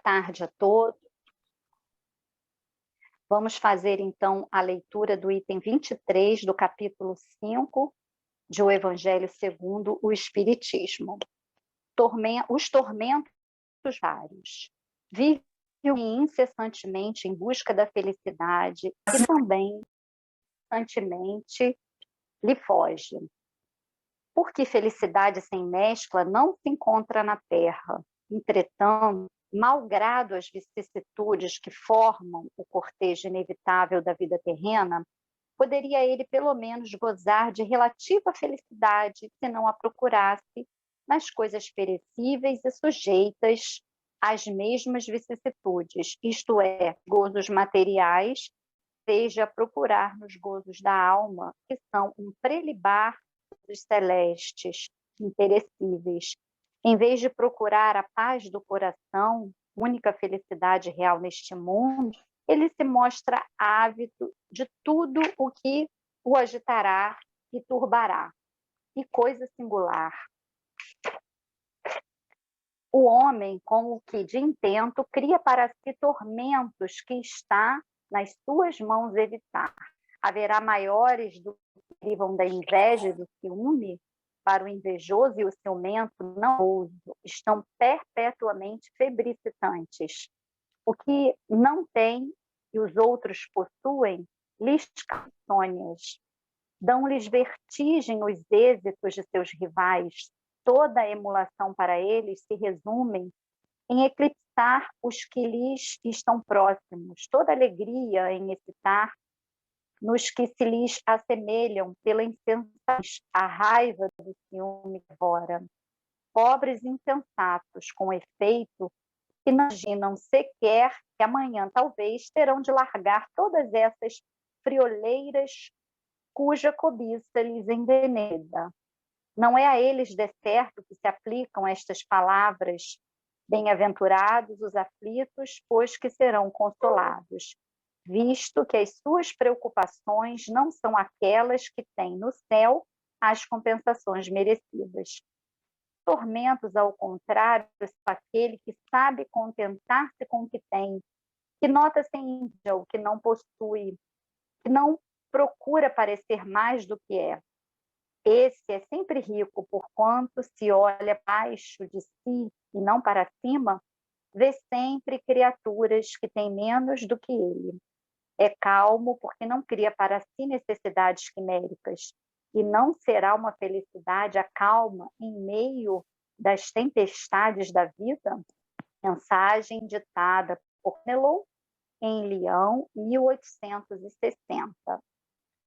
tarde a todos. Vamos fazer, então, a leitura do item 23 do capítulo 5 de O Evangelho segundo o Espiritismo. Os tormentos vários. Vive incessantemente em busca da felicidade e também incessantemente lhe foge. Porque felicidade sem mescla não se encontra na terra. Entretanto, malgrado as vicissitudes que formam o cortejo inevitável da vida terrena, poderia ele pelo menos gozar de relativa felicidade se não a procurasse nas coisas perecíveis e sujeitas às mesmas vicissitudes, isto é, gozos materiais, seja procurar nos gozos da alma, que são um prelibar dos celestes, imperecíveis. Em vez de procurar a paz do coração, única felicidade real neste mundo, ele se mostra ávido de tudo o que o agitará e turbará. E coisa singular. O homem, com o que de intento, cria para si tormentos que está nas suas mãos evitar. Haverá maiores do que privam da inveja e do ciúme? Para o invejoso e o ciumento não ouso, estão perpetuamente febricitantes. O que não tem e os outros possuem, lhes calçônias. Dão-lhes vertigem os êxitos de seus rivais. Toda a emulação para eles se resume em eclipsar os que lhes estão próximos. Toda alegria em excitar nos que se lhes assemelham pela insensatez, a raiva do ciúme devora. Pobres insensatos, com efeito, que não imaginam sequer que amanhã talvez terão de largar todas essas frioleiras cuja cobiça lhes envenena. Não é a eles de certo que se aplicam estas palavras: bem-aventurados os aflitos, pois que serão consolados, visto que as suas preocupações não são aquelas que têm no céu as compensações merecidas. Tormentos, ao contrário, são aquele que sabe contentar-se com o que tem, que nota sem inveja o que não possui, que não procura parecer mais do que é. Esse é sempre rico, porquanto se olha abaixo de si e não para cima, vê sempre criaturas que têm menos do que ele. É calmo porque não cria para si necessidades quiméricas, e não será uma felicidade a calma em meio das tempestades da vida? Mensagem ditada por Melon em Leão, 1860.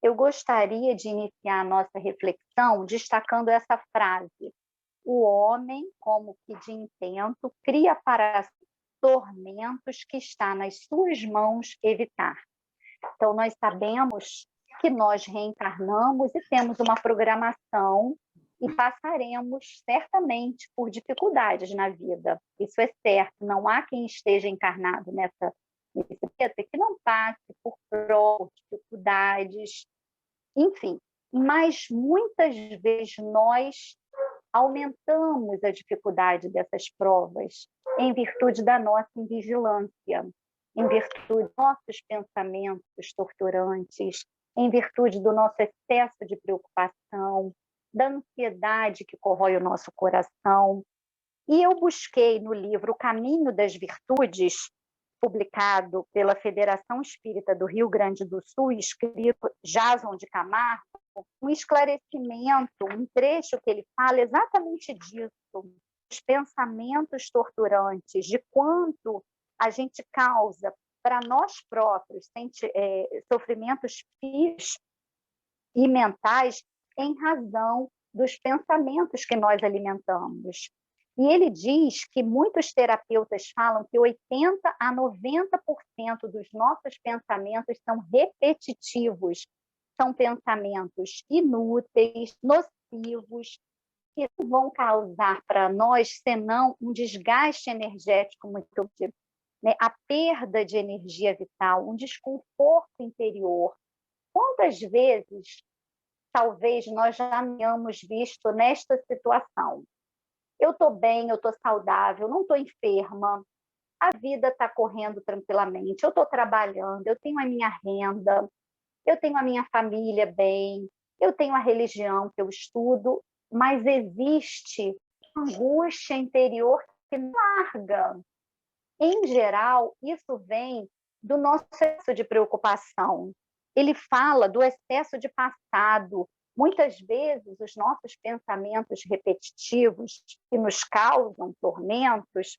Eu gostaria de iniciar a nossa reflexão destacando essa frase: o homem, como que de intento, cria para si tormentos que está nas suas mãos evitar. Então, nós sabemos que nós reencarnamos e temos uma programação e passaremos certamente por dificuldades na vida. Isso é certo, não há quem esteja encarnado nesse planeta que não passe por provas, dificuldades, enfim. Mas muitas vezes nós aumentamos a dificuldade dessas provas em virtude da nossa invigilância, em virtude dos nossos pensamentos torturantes, em virtude do nosso excesso de preocupação, da ansiedade que corrói o nosso coração. E eu busquei no livro O Caminho das Virtudes, publicado pela Federação Espírita do Rio Grande do Sul, escrito por Jason de Camargo, um esclarecimento, um trecho que ele fala exatamente disso, os pensamentos torturantes, de quanto a gente causa para nós próprios sofrimentos físicos e mentais em razão dos pensamentos que nós alimentamos. E ele diz que muitos terapeutas falam que 80% a 90% dos nossos pensamentos são repetitivos, são pensamentos inúteis, nocivos, que não vão causar para nós, senão um desgaste energético muito grande, né? A perda de energia vital, um desconforto interior. Quantas vezes, talvez, nós já tenhamos visto nesta situação? Eu estou bem, eu estou saudável, não estou enferma, a vida está correndo tranquilamente, eu estou trabalhando, eu tenho a minha renda, eu tenho a minha família bem, eu tenho a religião que eu estudo, mas existe angústia interior que não larga. Em geral, isso vem do nosso excesso de preocupação. Ele fala do excesso de passado. Muitas vezes, os nossos pensamentos repetitivos que nos causam tormentos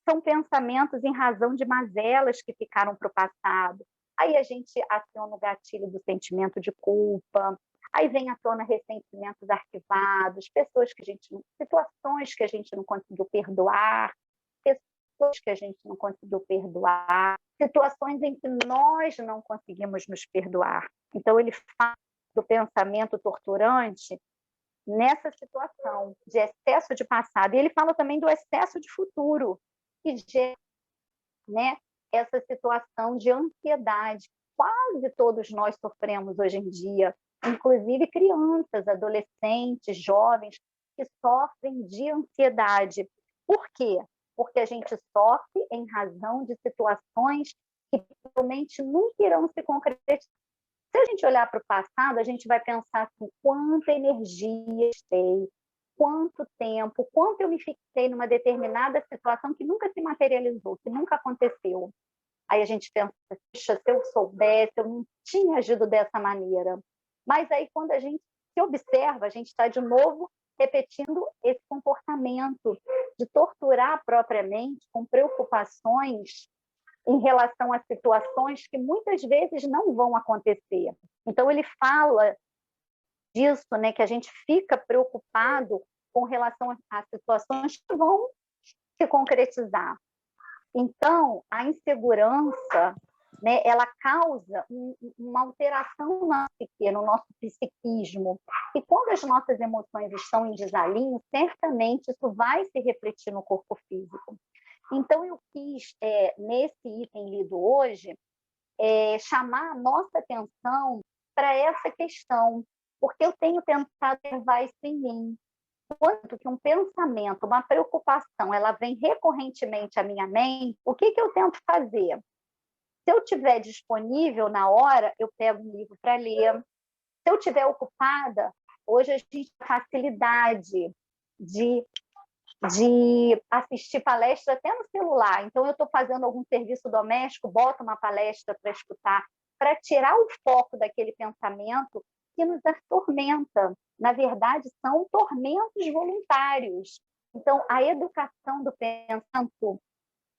são pensamentos em razão de mazelas que ficaram para o passado. Aí a gente aciona o gatilho do sentimento de culpa, aí vem à tona ressentimentos arquivados, situações que a gente não conseguiu perdoar, pessoas que a gente não conseguiu perdoar, situações em que nós não conseguimos nos perdoar. Então, ele fala do pensamento torturante nessa situação de excesso de passado. E ele fala também do excesso de futuro, que gera, né, essa situação de ansiedade. Quase todos nós sofremos hoje em dia, inclusive crianças, adolescentes, jovens, que sofrem de ansiedade. Por quê? Porque a gente sofre em razão de situações que realmente nunca irão se concretizar. Se a gente olhar para o passado, a gente vai pensar assim, quanta energia eu quanto tempo, quanto eu me fixei numa determinada situação que nunca se materializou, que nunca aconteceu. Aí a gente pensa, puxa, se eu soubesse, eu não tinha agido dessa maneira. Mas aí, quando a gente se observa, a gente está de novo repetindo esse comportamento de torturar a própria mente com preocupações em relação a situações que muitas vezes não vão acontecer. Então, ele fala disso, né, que a gente fica preocupado com relação a situações que vão se concretizar. Então, a insegurança, né, ela causa uma alteração no nosso psiquismo. E quando as nossas emoções estão em desalinho, certamente isso vai se refletir no corpo físico. Então, eu quis, nesse item lido hoje, chamar a nossa atenção para essa questão, porque eu tenho tentado levar isso em mim. Quanto que um pensamento, uma preocupação, ela vem recorrentemente à minha mente, o que eu tento fazer? Se eu estiver disponível na hora, eu pego um livro para ler. Se eu estiver ocupada, hoje a gente tem facilidade de assistir palestra até no celular. Então, eu estou fazendo algum serviço doméstico, boto uma palestra para escutar, para tirar o foco daquele pensamento que nos atormenta. Na verdade, são tormentos voluntários. Então, a educação do pensamento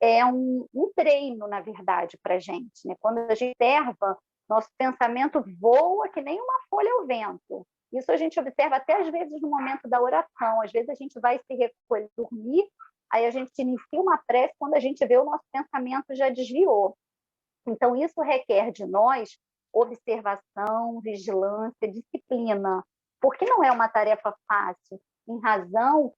é um treino, na verdade, para a gente, né? Quando a gente observa, nosso pensamento voa que nem uma folha ao vento. Isso a gente observa até às vezes no momento da oração. Às vezes a gente vai se recolher, dormir, aí a gente inicia uma prece, quando a gente vê o nosso pensamento já desviou. Então, isso requer de nós observação, vigilância, disciplina, porque não é uma tarefa fácil, em razão,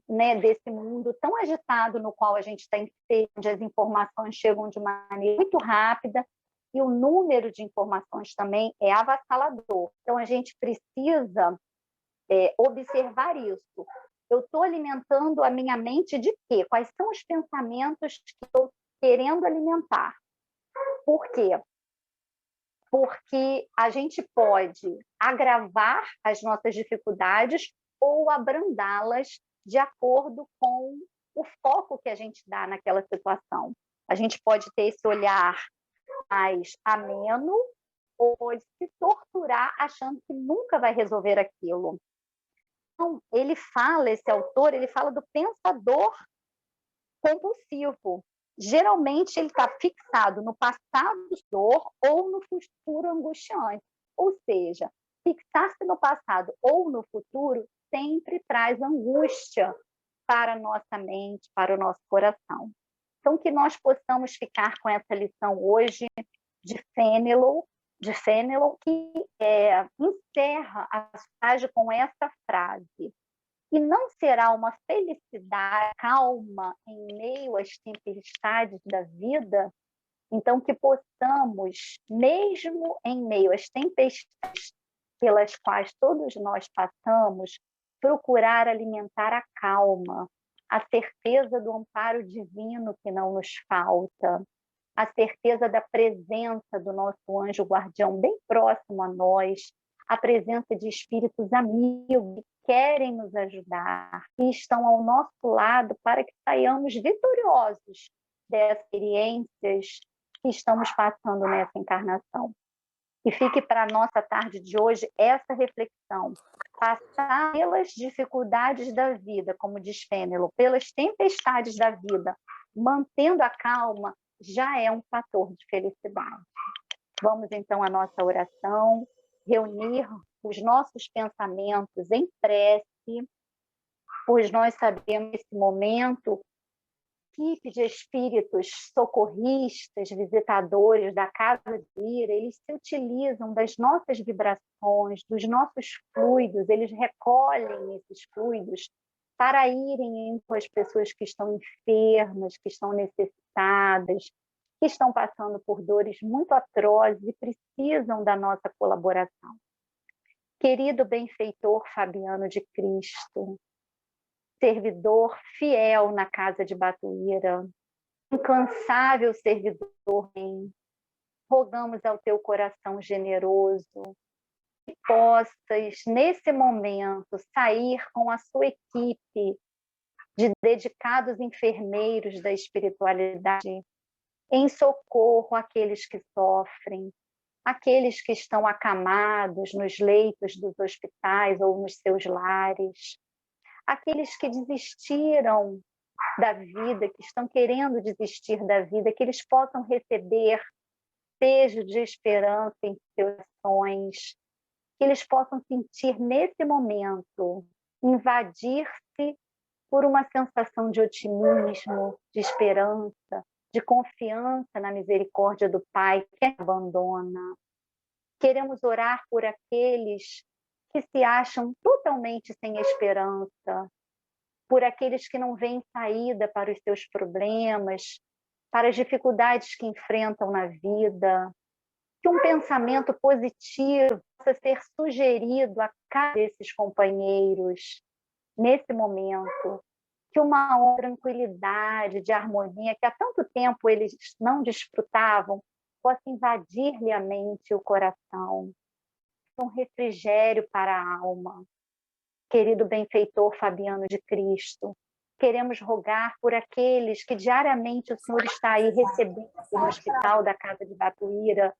né, desse mundo tão agitado no qual a gente está inserido, onde as informações chegam de maneira muito rápida, e o número de informações também é avassalador. Então, a gente precisa observar isso. Eu estou alimentando a minha mente de quê? Quais são os pensamentos que eu estou querendo alimentar? Por quê? Porque a gente pode agravar as nossas dificuldades ou abrandá-las de acordo com o foco que a gente dá naquela situação. A gente pode ter esse olhar mais ameno ou pode se torturar achando que nunca vai resolver aquilo. Então, esse autor, ele fala do pensador compulsivo. Geralmente, ele está fixado no passado dor ou no futuro angustiante. Ou seja, fixar-se no passado ou no futuro sempre traz angústia para a nossa mente, para o nosso coração. Então, que nós possamos ficar com essa lição hoje de Fénelon, que encerra a passagem com essa frase: e não será uma felicidade calma em meio às tempestades da vida? Então, que possamos, mesmo em meio às tempestades pelas quais todos nós passamos, procurar alimentar a calma, a certeza do amparo divino que não nos falta, a certeza da presença do nosso anjo guardião bem próximo a nós, a presença de espíritos amigos que querem nos ajudar e estão ao nosso lado para que saiamos vitoriosos das experiências que estamos passando nessa encarnação. E fique para a nossa tarde de hoje essa reflexão. Passar pelas dificuldades da vida, como diz Fênelon, pelas tempestades da vida, mantendo a calma, já é um fator de felicidade. Vamos então à nossa oração, reunir os nossos pensamentos em prece, pois nós sabemos nesse momento equipe de espíritos socorristas, visitadores da Casa de Ira, eles se utilizam das nossas vibrações, dos nossos fluidos, eles recolhem esses fluidos para irem entre as pessoas que estão enfermas, que estão necessitadas, que estão passando por dores muito atrozes e precisam da nossa colaboração. Querido benfeitor Fabiano de Cristo, servidor fiel na casa de Batuíra, incansável servidor, rogamos ao teu coração generoso que possas, nesse momento, sair com a sua equipe de dedicados enfermeiros da espiritualidade em socorro àqueles que sofrem, aqueles que estão acamados nos leitos dos hospitais ou nos seus lares, aqueles que desistiram da vida, que estão querendo desistir da vida, que eles possam receber desejo de esperança em seus sonhos, que eles possam sentir nesse momento, invadir-se por uma sensação de otimismo, de esperança, de confiança na misericórdia do Pai que abandona. Queremos orar por aqueles que se acham totalmente sem esperança, por aqueles que não veem saída para os seus problemas, para as dificuldades que enfrentam na vida, que um pensamento positivo possa ser sugerido a cada desses companheiros nesse momento, que uma tranquilidade, de harmonia, que há tanto tempo eles não desfrutavam, possa invadir-lhe a mente e o coração. Um refrigério para a alma. Querido benfeitor Fabiano de Cristo, queremos rogar por aqueles que diariamente o Senhor está aí recebendo no hospital da Casa de Batuíra,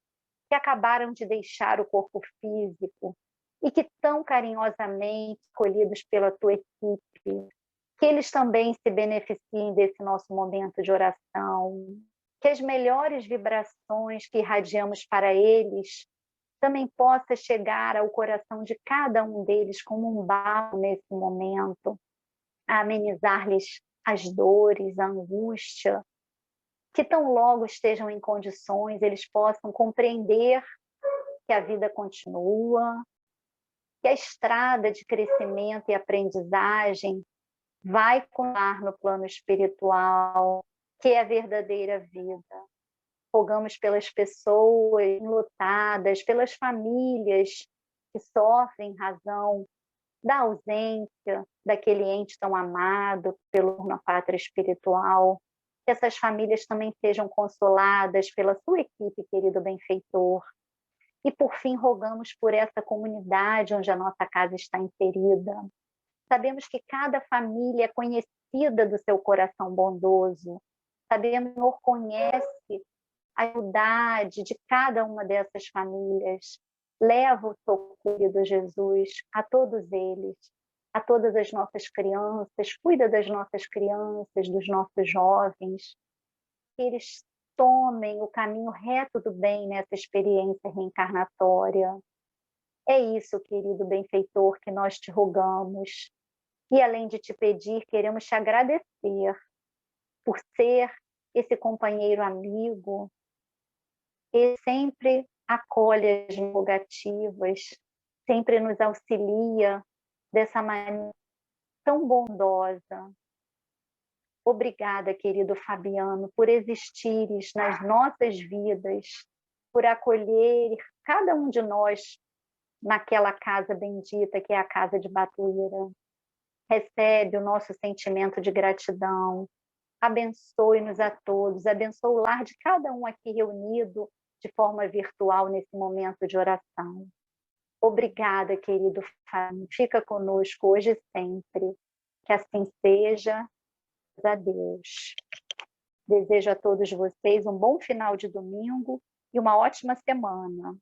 que acabaram de deixar o corpo físico e que tão carinhosamente escolhidos pela tua equipe, que eles também se beneficiem desse nosso momento de oração, que as melhores vibrações que irradiamos para eles também possa chegar ao coração de cada um deles como um bálsamo nesse momento, a amenizar-lhes as dores, a angústia, que tão logo estejam em condições, eles possam compreender que a vida continua, que a estrada de crescimento e aprendizagem vai continuar no plano espiritual, que é a verdadeira vida. Rogamos pelas pessoas enlutadas, pelas famílias que sofrem em razão da ausência daquele ente tão amado na pátria espiritual, que essas famílias também sejam consoladas pela sua equipe, querido benfeitor. E, por fim, rogamos por essa comunidade onde a nossa casa está inserida. Sabemos que cada família é conhecida do seu coração bondoso. Sabemos que o Senhor conhece a humildade de cada uma dessas famílias. Leva o socorro do Jesus a todos eles, a todas as nossas crianças, cuida das nossas crianças, dos nossos jovens, que eles tomem o caminho reto do bem nessa experiência reencarnatória. É isso, querido benfeitor, que nós te rogamos. E além de te pedir, queremos te agradecer por ser esse companheiro amigo, ele sempre acolhe as negativas, sempre nos auxilia dessa maneira tão bondosa. Obrigada, querido Fabiano, por existires nas nossas vidas, por acolher cada um de nós naquela casa bendita que é a Casa de Batuíra. recebe o nosso sentimento de gratidão, abençoe-nos a todos, abençoe o lar de cada um aqui reunido de forma virtual nesse momento de oração. Obrigada, querido Fábio, fica conosco hoje e sempre, que assim seja, graças a Deus. Desejo a todos vocês um bom final de domingo e uma ótima semana.